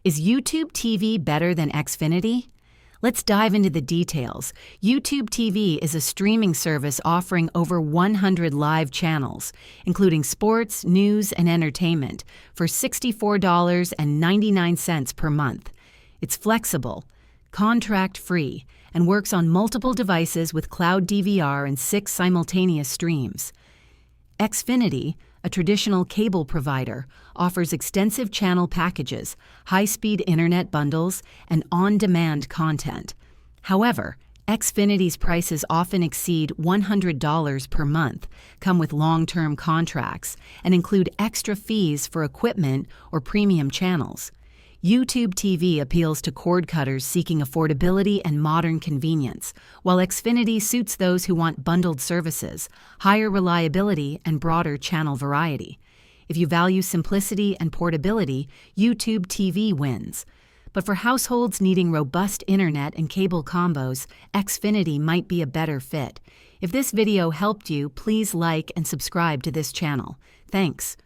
Is YouTube TV better than Xfinity? Let's dive into the details. YouTube TV is a streaming service offering over 100 live channels, including sports, news, and entertainment, for $64.99 per month. It's flexible, contract-free, and works on multiple devices with cloud DVR and 6 simultaneous streams. Xfinity, a traditional cable provider, offers extensive channel packages, high-speed internet bundles, and on-demand content. However, Xfinity's prices often exceed $100 per month, come with long-term contracts, and include extra fees for equipment or premium channels. YouTube TV appeals to cord cutters seeking affordability and modern convenience, while Xfinity suits those who want bundled services, higher reliability, and broader channel variety. If you value simplicity and portability, YouTube TV wins. But for households needing robust internet and cable combos, Xfinity might be a better fit. If this video helped you, please like and subscribe to this channel. Thanks.